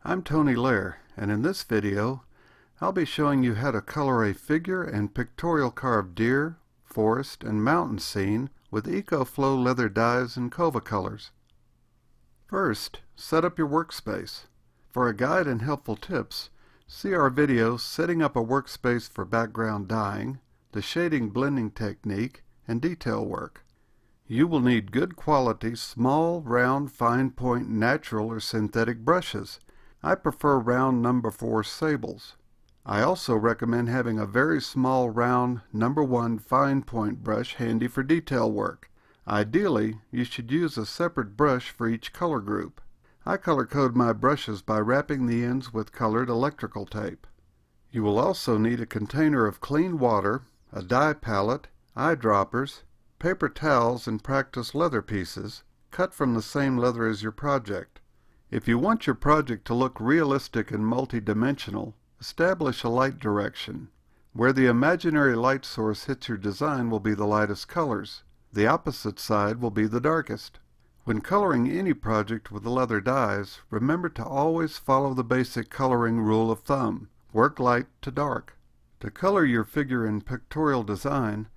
I'm Tony Lair, and in this video I'll be showing you how to color a figure and pictorial carved deer, forest, and mountain scene with Eco Flo leather dyes and Cova colors. First, set up your workspace. For a guide and helpful tips, see our video Setting Up a Workspace for Background Dyeing, the Shading Blending Technique, and Detail Work. You will need good quality, small, round, fine point, natural, or synthetic brushes. I prefer round number 4 sables. I also recommend having a very small, round number 1 fine point brush handy for detail work. Ideally, you should use a separate brush for each color group. I color code my brushes by wrapping the ends with colored electrical tape. You will also need a container of clean water, a dye palette, eyedroppers, paper towels, and practice leather pieces, cut from the same leather as your project. If you want your project to look realistic and multi-dimensional, establish a light direction. Where the imaginary light source hits your design will be the lightest colors. The opposite side will be the darkest. When coloring any project with leather dyes, remember to always follow the basic coloring rule of thumb. Work light to dark. To color your figure and pictorial design,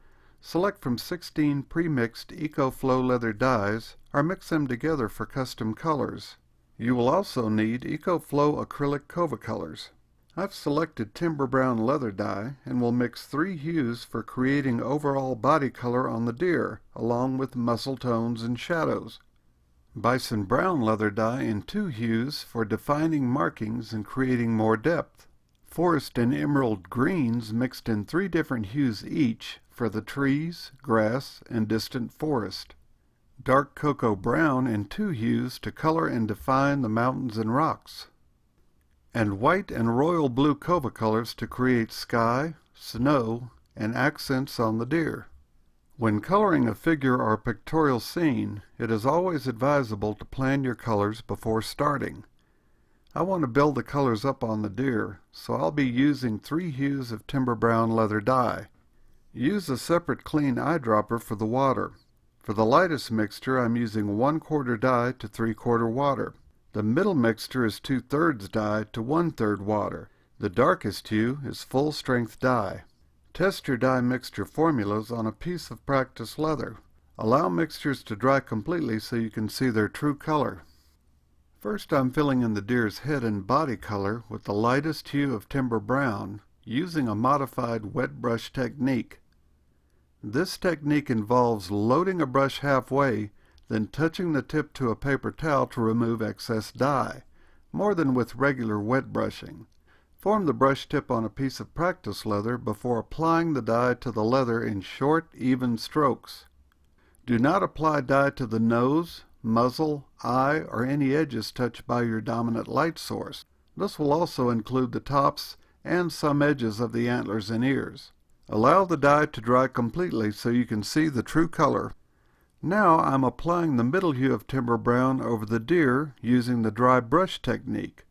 select from 16 pre-mixed Eco Flo leather dyes or mix them together for custom colors. You will also need Eco Flo acrylic Cova colors. I've selected timber brown leather dye and will mix 3 hues for creating overall body color on the deer, along with muscle tones and shadows. Bison brown leather dye in 2 hues for defining markings and creating more depth. Forest and emerald greens mixed in 3 different hues each for the trees, grass, and distant forest. Dark cocoa brown in 2 hues to color and define the mountains and rocks. And white and royal blue Cova colors to create sky, snow, and accents on the deer. When coloring a figure or pictorial scene, it is always advisable to plan your colors before starting. I want to build the colors up on the deer, so I'll be using 3 hues of timber brown leather dye. Use a separate clean eyedropper for the water. For the lightest mixture, I'm using 1/4 dye to 3/4 water. The middle mixture is 2/3 dye to 1/3 water. The darkest hue is full strength dye. Test your dye mixture formulas on a piece of practice leather. Allow mixtures to dry completely so you can see their true color. First, I'm filling in the deer's head and body color with the lightest hue of timber brown, using a modified wet brush technique. This technique involves loading a brush halfway, then touching the tip to a paper towel to remove excess dye, more than with regular wet brushing. Form the brush tip on a piece of practice leather before applying the dye to the leather in short, even strokes. Do not apply dye to the nose, muzzle, eye, or any edges touched by your dominant light source. This will also include the tops and some edges of the antlers and ears. Allow the dye to dry completely so you can see the true color. Now I'm applying the middle hue of timber brown over the deer using the dry brush technique.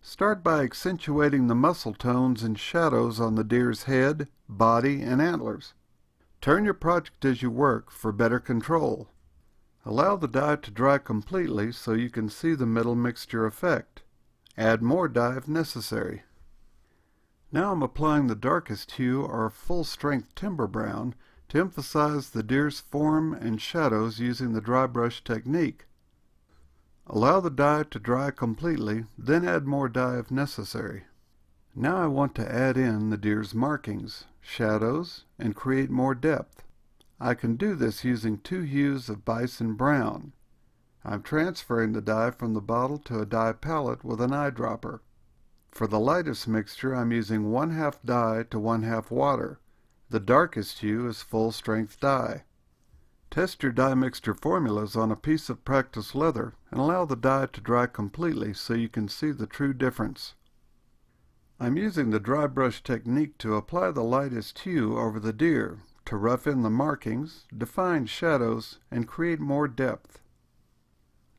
Start by accentuating the muscle tones and shadows on the deer's head, body, and antlers. Turn your project as you work for better control. Allow the dye to dry completely so you can see the middle mixture effect. Add more dye if necessary. Now I'm applying the darkest hue or full-strength timber brown to emphasize the deer's form and shadows using the dry brush technique. Allow the dye to dry completely, then add more dye if necessary. Now I want to add in the deer's markings, shadows, and create more depth. I can do this using 2 hues of bison brown. I'm transferring the dye from the bottle to a dye palette with an eyedropper. For the lightest mixture, I'm using 1/2 dye to 1/2 water. The darkest hue is full strength dye. Test your dye mixture formulas on a piece of practice leather and allow the dye to dry completely so you can see the true difference. I'm using the dry brush technique to apply the lightest hue over the deer, to rough in the markings, define shadows, and create more depth.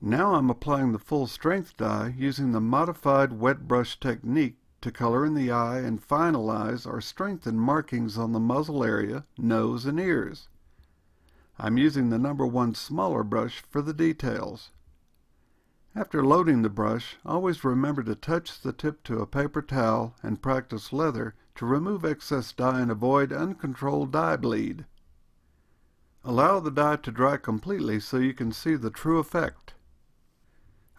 Now I'm applying the full strength dye using the modified wet brush technique to color in the eye and finalize or strengthen markings on the muzzle area, nose, and ears. I'm using the number 1 smaller brush for the details. After loading the brush, always remember to touch the tip to a paper towel and practice leather to remove excess dye and avoid uncontrolled dye bleed. Allow the dye to dry completely so you can see the true effect.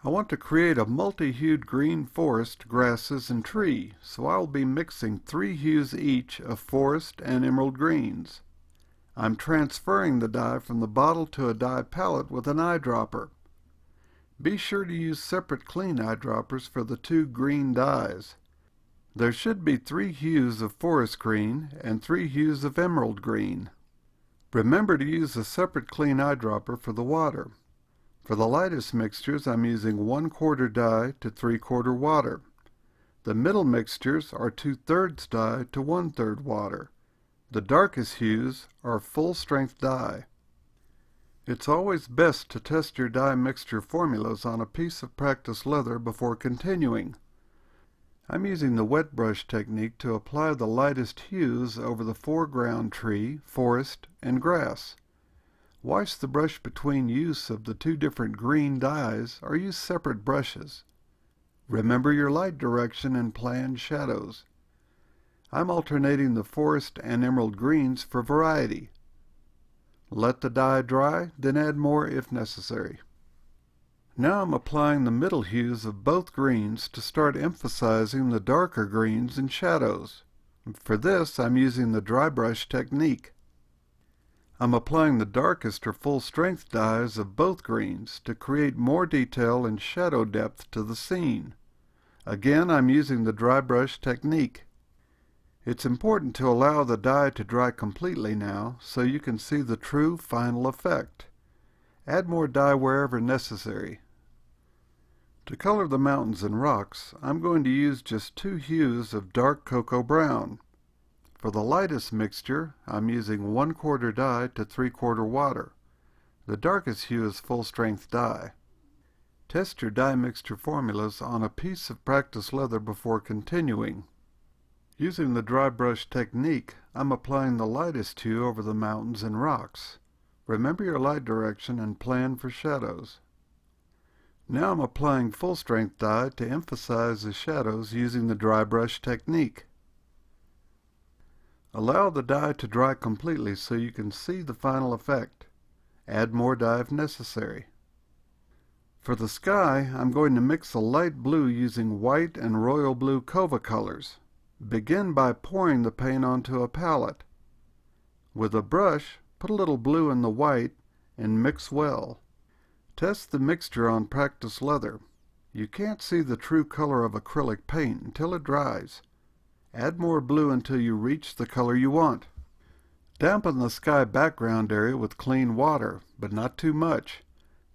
I want to create a multi-hued green forest, grasses, and tree, so I will be mixing 3 hues each of forest and emerald greens. I'm transferring the dye from the bottle to a dye palette with an eyedropper. Be sure to use separate clean eyedroppers for the 2 green dyes. There should be 3 hues of forest green and 3 hues of emerald green. Remember to use a separate clean eyedropper for the water. For the lightest mixtures, I'm using 1/4 dye to 3/4 water. The middle mixtures are 2/3 dye to 1/3 water. The darkest hues are full-strength dye. It's always best to test your dye mixture formulas on a piece of practice leather before continuing. I'm using the wet brush technique to apply the lightest hues over the foreground tree, forest, and grass. Wash the brush between use of the 2 different green dyes or use separate brushes. Remember your light direction and planned shadows. I'm alternating the forest and emerald greens for variety. Let the dye dry, then add more if necessary. Now I'm applying the middle hues of both greens to start emphasizing the darker greens and shadows. For this, I'm using the dry brush technique. I'm applying the darkest or full-strength dyes of both greens to create more detail and shadow depth to the scene. Again, I'm using the dry brush technique. It's important to allow the dye to dry completely now so you can see the true final effect. Add more dye wherever necessary. To color the mountains and rocks, I'm going to use just 2 hues of dark cocoa brown. For the lightest mixture, I'm using 1/4 dye to 3/4 water. The darkest hue is full-strength dye. Test your dye mixture formulas on a piece of practice leather before continuing. Using the dry brush technique, I'm applying the lightest hue over the mountains and rocks. Remember your light direction and plan for shadows. Now I'm applying full-strength dye to emphasize the shadows using the dry brush technique. Allow the dye to dry completely so you can see the final effect. Add more dye if necessary. For the sky, I'm going to mix a light blue using white and royal blue Kova colors. Begin by pouring the paint onto a palette. With a brush, put a little blue in the white and mix well. Test the mixture on practice leather. You can't see the true color of acrylic paint until it dries. Add more blue until you reach the color you want. Dampen the sky background area with clean water, but not too much.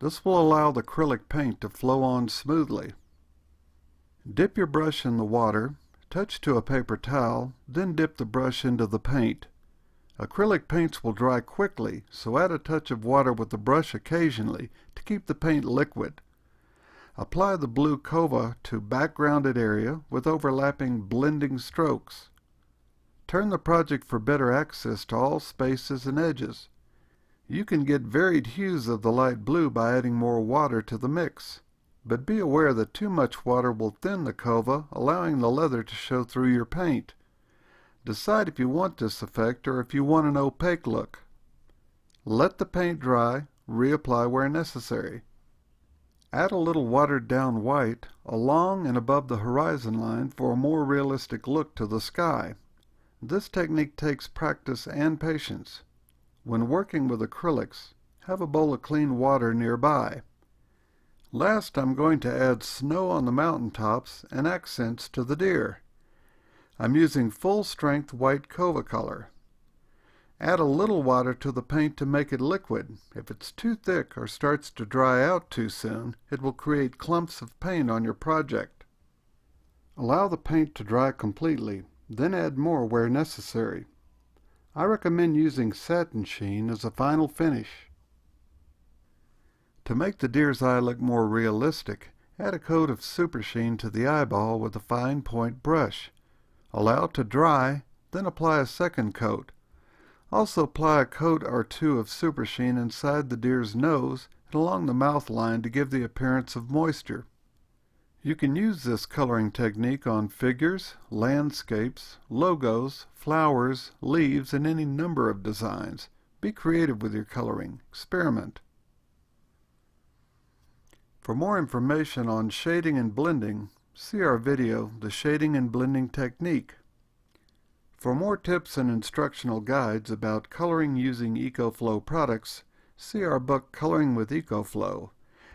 This will allow the acrylic paint to flow on smoothly. Dip your brush in the water, touch to a paper towel, then dip the brush into the paint. Acrylic paints will dry quickly, so add a touch of water with the brush occasionally to keep the paint liquid. Apply the blue Kova to backgrounded area with overlapping blending strokes. Turn the project for better access to all spaces and edges. You can get varied hues of the light blue by adding more water to the mix, but be aware that too much water will thin the Kova, allowing the leather to show through your paint. Decide if you want this effect or if you want an opaque look. Let the paint dry, reapply where necessary. Add a little watered down white along and above the horizon line for a more realistic look to the sky. This technique takes practice and patience. When working with acrylics, have a bowl of clean water nearby. Last, I'm going to add snow on the mountaintops and accents to the deer. I'm using full-strength white Kova color. Add a little water to the paint to make it liquid. If it's too thick or starts to dry out too soon, it will create clumps of paint on your project. Allow the paint to dry completely, then add more where necessary. I recommend using satin sheen as a final finish. To make the deer's eye look more realistic, add a coat of super sheen to the eyeball with a fine point brush. Allow it to dry, then apply a second coat. Also apply a coat or two of super sheen inside the deer's nose and along the mouth line to give the appearance of moisture. You can use this coloring technique on figures, landscapes, logos, flowers, leaves, and any number of designs. Be creative with your coloring. Experiment. For more information on shading and blending, see our video, The Shading and Blending Technique. For more tips and instructional guides about coloring using Eco Flo products, see our book Coloring with Eco Flo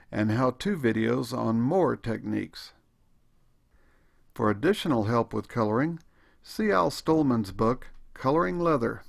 and how-to videos on more techniques. For additional help with coloring, see Al Stolman's book Coloring Leather.